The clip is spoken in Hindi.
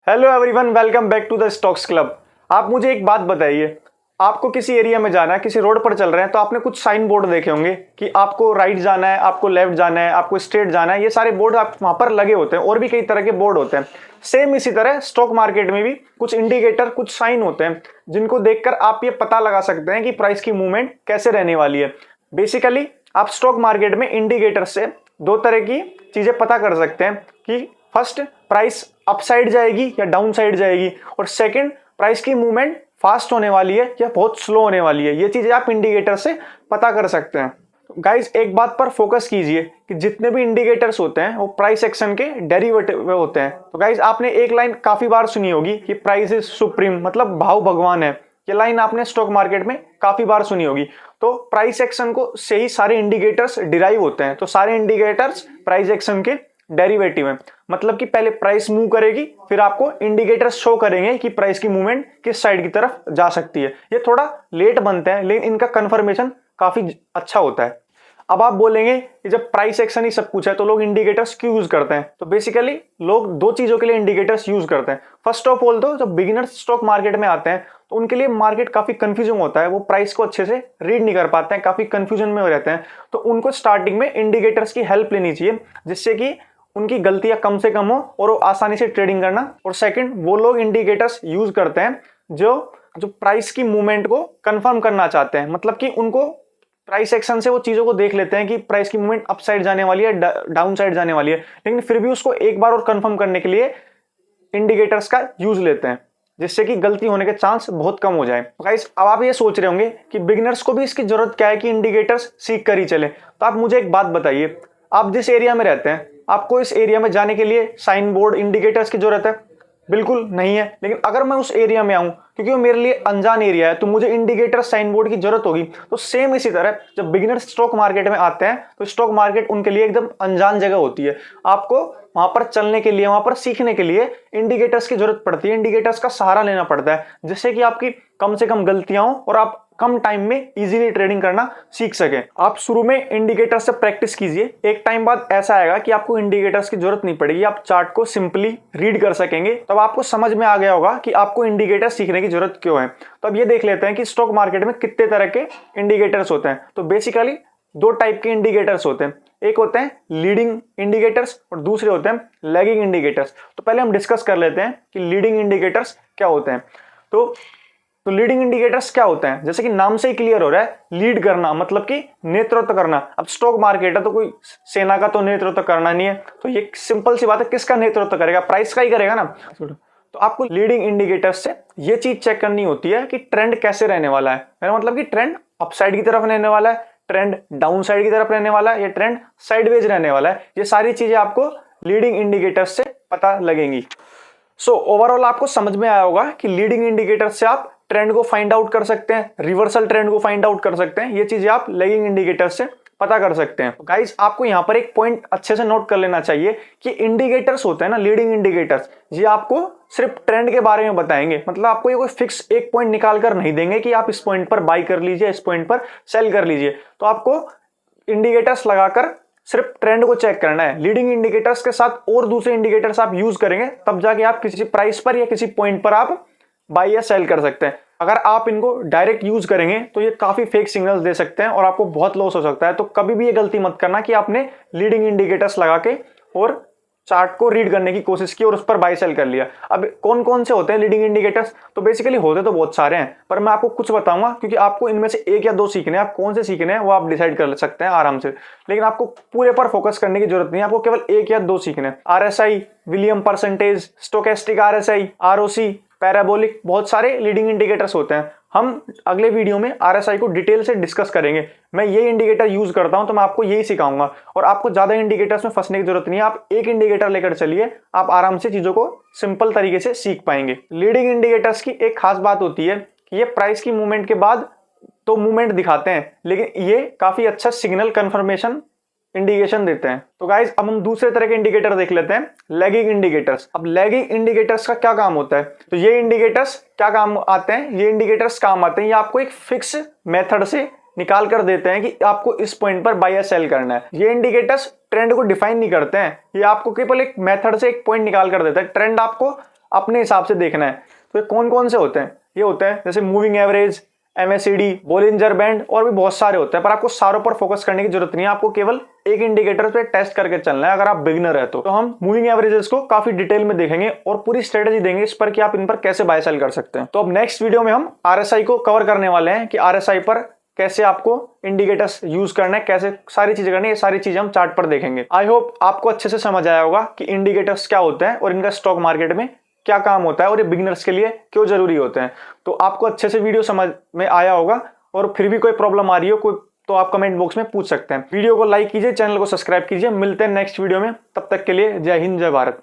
Hello everyone, welcome back to the stocks club. आप मुझे एक बात बताइए, आपको किसी एरिया में जाना है, किसी रोड पर चल रहे हैं तो आपने कुछ साइन बोर्ड देखे होंगे कि आपको राइट जाना है, आपको लेफ्ट जाना है, आपको स्ट्रेट जाना है। ये सारे बोर्ड आप वहां पर लगे होते हैं और भी कई तरह के बोर्ड होते हैं। सेम इसी तरह स्टॉक मार्केट में भी कुछ इंडिकेटर, कुछ साइन होते हैं जिनको देखकर आप ये पता लगा सकते हैं कि प्राइस की मूवमेंट कैसे रहने वाली है। बेसिकली आप स्टॉक मार्केट में इंडिकेटर से दो तरह की चीजें पता कर सकते हैं कि फर्स्ट, प्राइस अपसाइड जाएगी या डाउन साइड जाएगी, और सेकंड, प्राइस की मूवमेंट फास्ट होने वाली है या बहुत स्लो होने वाली है। ये चीजें आप इंडिकेटर से पता कर सकते हैं। गाइस, एक बात पर फोकस कीजिए कि जितने भी इंडिकेटर्स होते हैं वो प्राइस एक्शन के डेरिवेटिव होते हैं। तो गाइस, आपने एक लाइन काफी बार सुनी होगी कि प्राइस इज सुप्रीम, मतलब भाव भगवान है। ये लाइन आपने स्टॉक मार्केट में काफी बार सुनी होगी। तो प्राइस एक्शन को से ही सारे इंडिकेटर्स डिराइव होते हैं। तो सारे इंडिकेटर्स प्राइस एक्शन के डेरिवेटिव है, मतलब कि पहले प्राइस मूव करेगी, फिर आपको इंडिकेटर्स शो करेंगे कि प्राइस की मूवमेंट किस साइड की तरफ जा सकती है। ये थोड़ा लेट बनते हैं लेकिन इनका कंफर्मेशन काफी अच्छा होता है। अब आप बोलेंगे कि जब प्राइस एक्शन ही सब कुछ है तो लोग इंडिकेटर्स क्यों यूज करते हैं? तो बेसिकली लोग दो चीजों के लिए इंडिकेटर्स यूज करते हैं। फर्स्ट ऑफ ऑल, तो जब बिगिनर्स स्टॉक मार्केट में आते हैं तो उनके लिए मार्केट काफी कंफ्यूजिंग होता है। वो प्राइस को अच्छे से रीड नहीं कर पाते हैं, काफी कंफ्यूजन में रहते हैं। तो उनको स्टार्टिंग में इंडिकेटर्स की हेल्प लेनी चाहिए जिससे कि उनकी गलतियां कम से कम हो और वो आसानी से ट्रेडिंग करना। और सेकंड, वो लोग इंडिकेटर्स यूज करते हैं जो प्राइस की मूवमेंट को कंफर्म करना चाहते हैं, मतलब कि उनको प्राइस एक्शन से वो चीजों को देख लेते हैं कि प्राइस की मूवमेंट अप साइड जाने वाली है, डाउन साइड जाने वाली है, लेकिन फिर भी उसको एक बार और कंफर्म करने के लिए इंडिकेटर्स का यूज लेते हैं जिससे कि गलती होने के चांस बहुत कम हो जाए। तो गाइस, अब आप ये सोच रहे होंगे कि बिगिनर्स को भी इसकी जरूरत क्या है कि इंडिकेटर्स सीख कर ही चले। तो आप मुझे एक बात बताइए, आप जिस एरिया में रहते हैं, आपको इस एरिया में जाने के लिए साइन बोर्ड, इंडिकेटर्स की जरूरत है? बिल्कुल नहीं है। लेकिन अगर मैं उस एरिया में आऊं, क्योंकि वो मेरे लिए अनजान एरिया है, तो मुझे इंडिकेटर, साइन बोर्ड की जरूरत होगी। तो सेम इसी तरह जब बिगिनर्स स्टॉक मार्केट में आते हैं तो स्टॉक मार्केट उनके लिए एकदम अनजान जगह होती है। आपको वहां पर चलने के लिए, वहां पर सीखने के लिए इंडिकेटर्स की जरूरत पड़ती है, इंडिकेटर्स का सहारा लेना पड़ता है जिससे कि आपकी कम से कम गलतियां हो और आप कम टाइम में इजीली ट्रेडिंग करना सीख सके। आप शुरू में इंडिकेटर से प्रैक्टिस कीजिए, एक टाइम बाद ऐसा आएगा कि आपको इंडिकेटर्स की जरूरत नहीं पड़ेगी, आप चार्ट को सिंपली रीड कर सकेंगे। तब आपको समझ में आ गया होगा कि आपको इंडिकेटर सीखने की जरूरत क्यों है। तो अब ये देख लेते हैं कि स्टॉक मार्केट में कितने तरह के इंडिकेटर्स होते हैं। तो बेसिकली दो टाइप के इंडिकेटर्स होते हैं, एक होते हैं लीडिंग इंडिकेटर्स और दूसरे होते हैं लैगिंग इंडिकेटर्स। तो पहले हम डिस्कस कर लेते हैं कि लीडिंग इंडिकेटर्स क्या होते हैं। तो लीडिंग इंडिकेटर्स क्या होते हैं? जैसे कि नाम से ही क्लियर हो रहा है, लीड करना मतलब कि नेतृत्व करना। अब स्टॉक मार्केट है तो कोई सेना का तो नेतृत्व करना नहीं है, तो ये सिंपल सी बात है, किसका नेतृत्व करेगा? प्राइस का ही करेगा ना। तो आपको लीडिंग इंडिकेटर्स से ये चीज चेक करनी होती है कि ट्रेंड कैसे रहने वाला है। मेरा मतलब कि ट्रेंड अपसाइड की तरफ रहने वाला है, ट्रेंड डाउन साइड की तरफ रहने वाला है, या ट्रेंड साइडवेज रहने वाला है। ये सारी चीजें आपको लीडिंग इंडिकेटर्स से पता लगेंगी। सो ओवरऑल आपको समझ में आया होगा कि लीडिंग इंडिकेटर से आप ट्रेंड को फाइंड आउट कर सकते हैं, रिवर्सल ट्रेंड को फाइंड आउट कर सकते हैं। ये चीजें आप लैगिंग इंडिकेटर से पता कर सकते हैं। गाइस, आपको यहां पर एक पॉइंट अच्छे से नोट कर लेना चाहिए कि इंडिकेटर्स होते हैं ना, लीडिंग इंडिकेटर्स, ये आपको सिर्फ ट्रेंड के बारे में बताएंगे। मतलब आपको ये कोई फिक्स एक पॉइंट निकाल कर नहीं देंगे कि आप इस पॉइंट पर बाई कर लीजिए, इस पॉइंट पर सेल कर लीजिए। तो आपको इंडिकेटर्स लगाकर सिर्फ ट्रेंड को चेक करना है। लीडिंग इंडिकेटर्स के साथ और दूसरे इंडिकेटर्स आप यूज करेंगे, तब जाके आप किसी प्राइस पर या किसी पॉइंट पर आप बाई या सेल कर सकते हैं। अगर आप इनको डायरेक्ट यूज करेंगे तो ये काफी फेक सिग्नल्स दे सकते हैं और आपको बहुत लॉस हो सकता है। तो कभी भी ये गलती मत करना कि आपने लीडिंग इंडिकेटर्स लगा के और चार्ट को रीड करने की कोशिश की और उस पर बाय सेल कर लिया। अब कौन कौन से होते हैं लीडिंग इंडिकेटर्स? तो बेसिकली होते तो बहुत सारे हैं, पर मैं आपको कुछ बताऊंगा क्योंकि आपको इनमें से एक या दो सीखने हैं। आप कौन से सीखने हैं वो आप डिसाइड कर सकते हैं आराम से, लेकिन आपको पूरे पर फोकस करने की जरूरत नहीं है। आपको केवल एक या दो सीखने हैं। RSI, William percentage, stochastic RSI, ROC, parabolic, बहुत सारे लीडिंग इंडिकेटर्स होते हैं। हम अगले वीडियो में RSI को डिटेल से डिस्कस करेंगे। मैं ये इंडिकेटर यूज करता हूं तो मैं आपको यही सिखाऊंगा और आपको ज्यादा इंडिकेटर्स में फंसने की जरूरत नहीं है। आप एक इंडिकेटर लेकर चलिए, आप आराम से चीजों को सिंपल तरीके से सीख पाएंगे। लीडिंग इंडिकेटर्स की एक खास बात होती है कि ये प्राइस की मूवमेंट के बाद तो मूवमेंट दिखाते हैं, लेकिन ये काफी अच्छा सिग्नल कंफर्मेशन इंडिकेशन देते हैं। तो गाइज, अब हम दूसरे तरह के इंडिकेटर देख लेते हैं, लैगिंग इंडिकेटर्स। अब लैगिंग इंडिकेटर्स का क्या काम होता है? तो ये इंडिकेटर्स क्या काम आते हैं? ये इंडिकेटर्स काम आते हैं, ये आपको एक फिक्स मेथड से निकाल कर देते हैं कि आपको इस पॉइंट पर बाय या सेल करना है। ये इंडिकेटर्स ट्रेंड को डिफाइन नहीं करते हैं, ये आपको केवल एक मेथड से एक पॉइंट निकाल कर देता है। ट्रेंड आपको अपने हिसाब से देखना है। तो ये कौन कौन से होते हैं? ये होते हैं जैसे moving average, MACD, Bollinger band और भी बहुत सारे होते हैं, पर आपको सारों पर फोकस करने की जरूरत नहीं है। आपको केवल एक इंडिकेटर पे टेस्ट करके चलना है अगर आप बिगिनर है तो हम मूविंग एवरेजेस को काफी डिटेल में देखेंगे और पूरी स्ट्रेटेजी देंगे इस पर कि आप इन पर कैसे बाय सेल कर सकते हैं। तो अब नेक्स्ट वीडियो में हम RSI को कवर करने वाले हैं कि RSI पर कैसे आपको इंडिकेटर्स यूज करना है, कैसे सारी चीजें करनी है, ये सारी चीजें हम चार्ट पर देखेंगे। आई होप आपको अच्छे से समझ आया होगा कि इंडिकेटर्स क्या होते हैं और इनका स्टॉक मार्केट में क्या काम होता है और ये बिगिनर्स के लिए क्यों जरूरी होते हैं। तो आपको अच्छे से वीडियो समझ में आया होगा, और फिर भी कोई प्रॉब्लम आ रही हो कोई तो आप कमेंट बॉक्स में पूछ सकते हैं। वीडियो को लाइक कीजिए, चैनल को सब्सक्राइब कीजिए। मिलते हैं नेक्स्ट वीडियो में, तब तक के लिए जय हिंद, जय भारत।